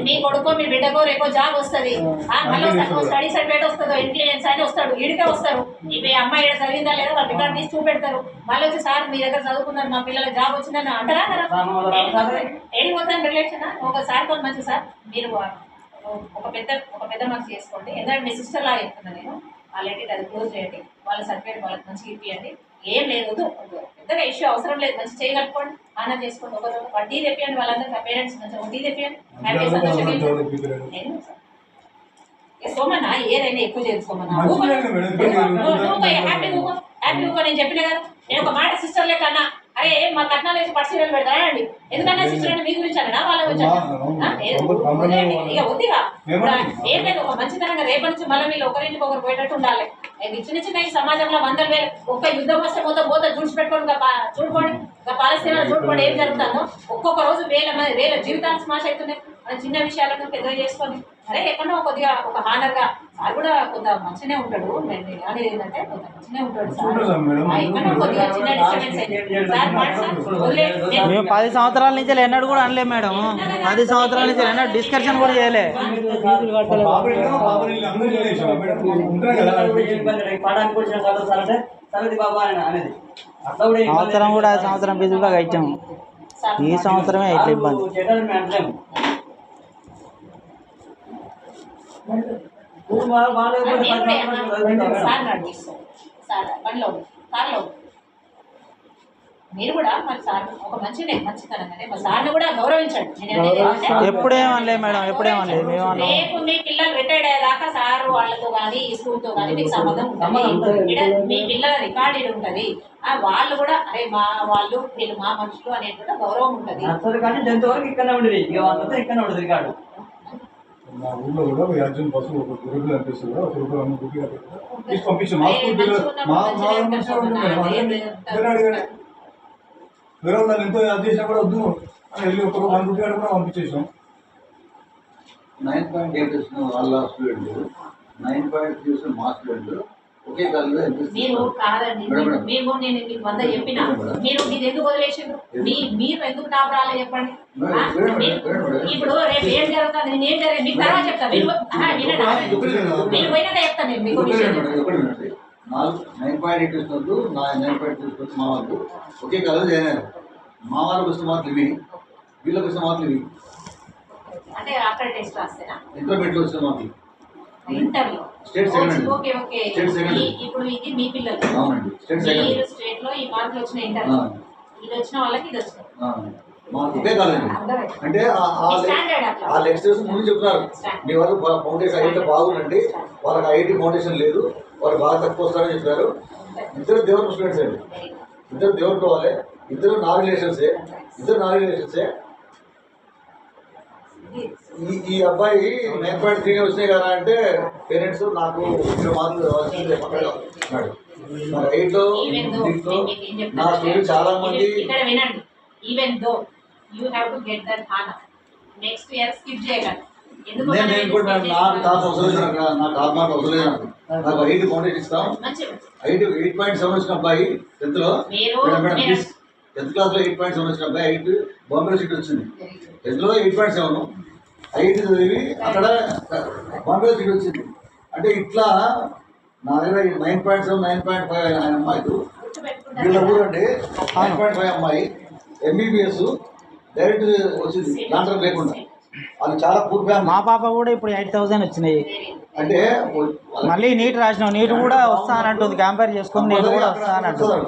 మీ కొడుకో మీ బిడ్డకో రేపో జాబ్ వస్తుంది, స్టడీ సర్టిఫికేట్ వస్తుందో ఇన్ఫ్లుయెన్స్ అని వస్తాడు, ఈడికే వస్తారు. ఇవి అమ్మాయి ఇక్కడ చదివిందా లేదా వాళ్ళు రికార్డ్ తీసి చూపెడతారు. మళ్ళీ వచ్చి సార్ మీ దగ్గర చదువుకున్నారు, మా పిల్లల జాబ్ వచ్చిందని అంటారా? ఏడి పోతాను రిలేషన్ ఒకసారి కొన్ని మంచి సార్ మీరు ఒక పెద్ద మనసు చేసుకోండి. ఎందుకంటే మీ సిస్టర్ లాగా చెప్తున్నా నేను. ఆల్రెడీ అది క్లోజ్ చేయండి, వాళ్ళ సర్టిఫికేట్ వాళ్ళకి మంచిగా ఇప్పియండి. ఏం లేదు పెద్దగా ఇష్యూ అవసరం లేదు, మంచి చేయగలుపుకోండి, ఆనందం చేసుకోండి. ఒక టీ తెప్పియండి, వాళ్ళందరూ పేరెంట్స్ మంచిగా ఒక టీ తెప్పియండి, హ్యాపీ సంతోషంగా. సోమన్నా ఏదైనా ఎక్కువ చేయదు సోమన్నా, హ్యాపీ ఊకో. నేను చెప్పిన కదా, నేను ఒక మాట సిస్టర్ లేకన్నా అరే మా కట్నాలు వేసి పరిశీలన పెడతానండి. ఎందుకన్నా సిస్టర్ అంటే మీ గురించి అన్నా వాళ్ళ గురించి ఇక వద్దిగా ఏం లేదు. ఒక మంచితనంగా రేపటి నుంచి మళ్ళీ వీళ్ళు ఒకరింటికి ఒకరు పోయేటట్టు ఉండాలి. చిన్న చిన్న ఈ సమాజంలో 100,000 ఒక్క యుద్ధం వస్తే పోతే చూసిపెట్టుకోండి. చూడుకోండి పాలస్తీనాలో చూడుకోండి ఏం జరుగుతుందో. ఒక్కొక్క రోజు వేల జీవితాలు స్మాష్ అవుతున్నాయి. మనం చిన్న విషయాలను పెద్దగా చేసుకొని అరే ఎక్కడో కొద్దిగా ఒక హానర్గా సార్ కూడా కొంత మంచిగానే ఉంటాడు. అనేది ఏంటంటే కొంత మంచిగానే ఉంటాడు సార్, ఎక్కడో కొద్దిగా చిన్న డిస్టర్బెన్స్ మేము 10 సంవత్సరాల నుంచి ఎన్నడూ కూడా అనలేదు మేడం. 10 సంవత్సరాల నుంచి ఎన్నడూ డిస్కషన్ కూడా చేయలే. సంవత్సరం కూడా సంవత్సరం బిజీగా ఇచ్చాము. ఈ సంవత్సరమే ఇట్లా ఇబ్బంది. మీరు కూడా మరి సార్ ఒక మంచితనంగానే మా సార్ని కూడా గౌరవించండి. ఎప్పుడేమనలే మేడం, ఎప్పుడేమనలేదు. రేపు మీ పిల్లలు రిటైర్డ్ అయ్యేదాకా సార్ వాళ్ళతో కానీ ఈ స్కూల్తో కానీ మీకు సంబంధం ఉంటుంది. మీ పిల్లల రికార్డు ఉంటుంది. వాళ్ళు కూడా అరే మా వాళ్ళు వీళ్ళు మా మనుషులు అనేది గౌరవం ఉంటుంది. మా ఊళ్ళో కూడా అర్జున్ బస్సు ఒక గురుకులు అనిపిస్తుంది, ఒక గురుకులు అన్ని గురికి పంపించాం. మా స్కూల్ వేరే వాళ్ళు ఎంతో అది చేసినా కూడా వద్దు అని వెళ్ళి ఒక 1 రూపాయి కూడా పంపించేసాం. 9.8 వచ్చిన వాళ్ళ స్టూడెంట్, 9.3 వచ్చిన మా స్టూడెంట్ ఒకే కాలంలో మీరు కాదండి. మేము నేను మీకు 100 చెప్పినా మీరు మీరు ఎందుకు వదిలేసారు? మీరు ఎందుకు టాప్ రాలే చెప్పండి. ఇప్పుడు రేపు ఏం జరుగుతుంది, నేను ఏం జరిగింది మీకు తర్వాత చెప్తాను. మీరు పోయినాక చెప్తాను నేను మీకు. 9.8 వచ్చినప్పుడు 9.3 మా వాళ్ళు ఒకే కాలంలో జాయిన్ అయ్యారు. మా వాళ్ళకి వచ్చిన మార్కులు ఇవి, వీళ్ళకి వచ్చిన మార్కులు ఇవి. అంటే ఆఫ్టర్ టెస్ట్ రాస్తేనా? ఇంటర్మీడియట్ వచ్చిన మార్కులు interview state second. Okay okay. ఇప్పుడు ఇది మీ పిల్లలు. అవునండి, స్టేట్ సెకండ్. మీరు స్టేట్ లో ఈ మార్కులు వచ్చిన ఇంటర్వ్యూ, ఇది వచ్చిన వాళ్ళకి ఇది వచ్చింది. మాకు ఒకే కాలండి. అంటే ఆ లెక్చరర్స్ ముందు చెప్తున్నారు మీ వాళ్ళు ఫౌండేషన్ అయితే బాగుందండి, వాళ్ళకి ఐఐటి ఫౌండేషన్ లేదు, వాళ్ళు బాగా తక్కువ వస్తారని చెప్పారు. ఇద్దరు దేవుడు స్టూడెంట్స్ అండి, ఇద్దరు దేవుడు కావాలి, ఇద్దరు నా రిలేషన్సే. ఈ అబ్బాయి 9.3 వచ్చినాయి కదా అంటే పేరెంట్స్ నాకు ఇక్కడ మార్కులు అన్నాడు. 8లో నా స్టూడెంట్ చాలా మంది. Even though you have to get that honor, next year skip చేయకండి. నేను కూడా నాకు టాప్ అవసరం లేదు, నాకు టాప్ మార్క్ అవసరం లేదు. నాకు 8 ఫౌండేషన్ ఇస్తాం. 8.7 వచ్చిన అబ్బాయి 10th లో, 10th క్లాస్లో 8.7 వచ్చిన అబ్బాయి 8 బాంబేలో సీట్ వచ్చింది. 10th లో 8.7 8 చదివి అక్కడ బాంబేలో సీట్ వచ్చింది. అంటే ఇట్లా నా దగ్గర 9.7 9.5 ఆయన అమ్మాయిలు వీళ్ళ ఊరు అంటే 9.5 అమ్మాయి ఎంబీబీఎస్ డైరెక్ట్ వచ్చింది దాంట్లో లేకుండా. అది చాలా పూర్ ఫ్యామిలీ. మా పాప కూడా ఇప్పుడు 8,000 వచ్చినాయి. అంటే మళ్ళీ నీట్ రాసినాం, నీట్ కూడా వస్తానంటుంది. కంపేర్ చేసుకుని నీట్ కూడా వస్తానంటుంది.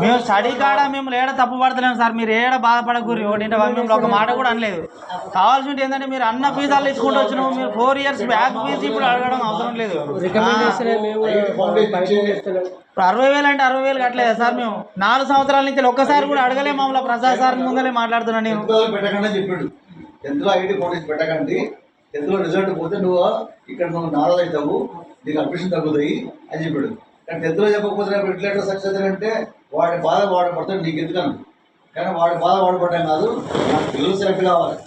మేము స్టడీ కాడ మేము ఏడ తప్పు పడతలేము సార్, మీరు ఏడ బాధపడకూరి. ఒకటింటే మేము ఒక మాట కూడా అనలేదు. కావాల్సి ఉంటే ఏంటంటే మీరు అన్న ఫీజాలు ఇచ్చుకుంటూ వచ్చినాము. మీరు 4 years బ్యాక్ ఫీజు ఇప్పుడు అడగడం అవసరం లేదు. ఇప్పుడు 60,000 అంటే 60,000 కట్టలేదు సార్. మేము 4 సంవత్సరాల నుంచి ఒక్కసారి కూడా అడగలే. మమ్మల్ని ప్రసాద్ సార్ ముందరే మాట్లాడుతున్నాను నేను. పెట్టకండి చెప్పాడు, 10th లో ఐఐటి ఫౌండేషన్ పెట్టకండి, 10th లో రిజల్ట్ పోతే నువ్వు ఇక్కడ నువ్వు నారాజ్ అవుతావు, నీకు అడ్మిషన్ తగ్గుతాయి అని చెప్పాడు. కానీ 10th లో చెప్పకపోతే ఎట్లా సక్సెస్ అంటే వాడి బాధ వాడు పడతాడు, నీకు ఎందుకన్నా. కానీ వాడి బాధ వాడు పడ్డాం కాదు, నాకు పిల్లలు సెలెక్ట్ కావాలి.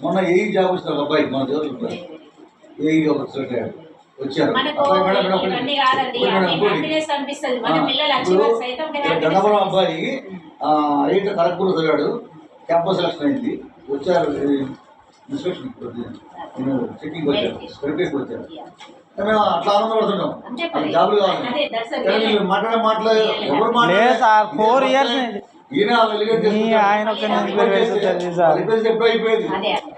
మొన్న ఏ జాబ్ వచ్చిన ఒక అబ్బాయి మన దేవుడు ఏఈ ఒక సెలెక్ట్ అయ్యాడు. వచ్చారు. మనకు అబ్బాయి మేడం మేడం ఒకటి. ఇవన్నీ కాదండి, ఇప్పుడు మేడం అన్ని ఇంకోటి. హ్యాపీనెస్ అనిపిస్తుంది. మన పిల్లలు ఇప్పుడు అచీవర్స్ సైతం గన్నవరం అబ్బాయి 8 ఖరగ్పూర్ చదివాడు, క్యాంపస్ సెలక్షన్ అయింది, వచ్చారు ఇన్స్పెక్షన్ చెక్కింగ్ వచ్చారు, వెరిఫికేషన్ వచ్చారు. మేము అట్లా ఆనందపడుతున్నాం, జాబులు కావాలి. కానీ వీళ్ళు మాట్లాడే ఎవరు లేదు సార్ 4 years ఈయన ఎలిగేట్ ఆయన ఒక చదివి సార్ ఎప్పుడు అయిపోయింది.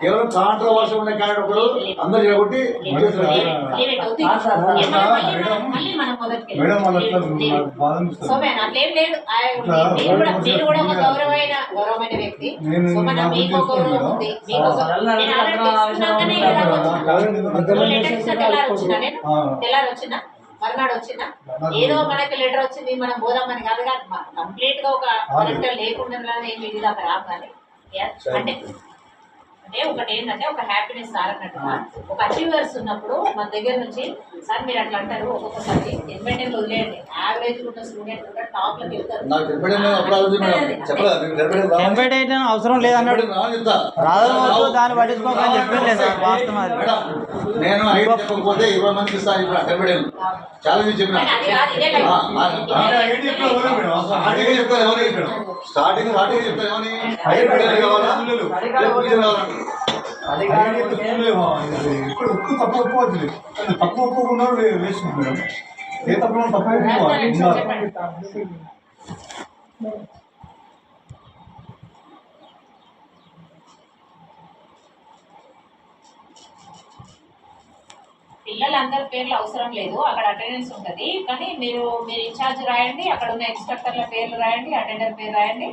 కేవలం కాంట్రవర్షి ఉండే క్యాండిడేట్ ఒకడు అందరు కాబట్టి మేడం వాళ్ళు అట్లా నాకు బాధ సో అనిపిస్తుంది. అట్లేం లేదు. మీరు కూడా ఒక గౌరవమైన వ్యక్తి. సో మనం మీకు ఒక గౌరవం ఉంది, మీకు ఒక నేను ఆల్రెడీ తెలుసుకున్నాకనే ఇలా వచ్చిన లెటర్ ఇచ్చిన తెల్లారి వచ్చిన మర్నాడు వచ్చిన ఏదో మనకి లెటర్ వచ్చింది మనం పోదామని కాదు, కానీ కంప్లీట్ గా ఒక కలెక్టర్ లేకుండా ఏమి ఇది దాకా రాదు. కానీ అంటే అంటే ఒకటి ఏంటంటే ఒక హ్యాపీనెస్ సార్ అన్నట్టుగా ఒక అచీవర్స్ ఉన్నప్పుడు మన దగ్గర నుంచి సార్ మీరు అట్లా అంటారు. ఒక్కొక్కసారి ఎన్బెటెన్ వదిలేయండి, యావరేజ్ ఉన్న స్టూడెంట్ కూడా టాప్ లోకి వెళ్తారు. ఎంపేట్ అవసరం లేదన్నాడు, రాదు దాన్ని పట్టించుకోకని చెప్పింది సార్ వాస్తవం అది. నేను 5 చెప్పకపోతే 20 మందికి ఇస్తాను. ఇప్పుడు అటెంబెడ్ ఛాలెంజ్ చెప్పిన స్టార్టింగ్ చెప్తాను ఏమని కావాలా ఇప్పుడు ఒక్క తప్పు ఒప్పుకోవచ్చు, తప్పు ఒప్పుకున్నా వేసుకుంది మేడం. ఏ తప్పు తప్పు ఒప్పుకోవాలి. పిల్లలందరి పేర్లు అవసరం లేదు, అక్కడ అటెండెన్స్ ఉంటుంది. కానీ మీరు ఇన్ఛార్జ్ రాయండి, అక్కడ ఉన్న ఇన్స్ట్రక్టర్ల పేర్లు రాయండి, అటెండర్ పేరు రాయండి.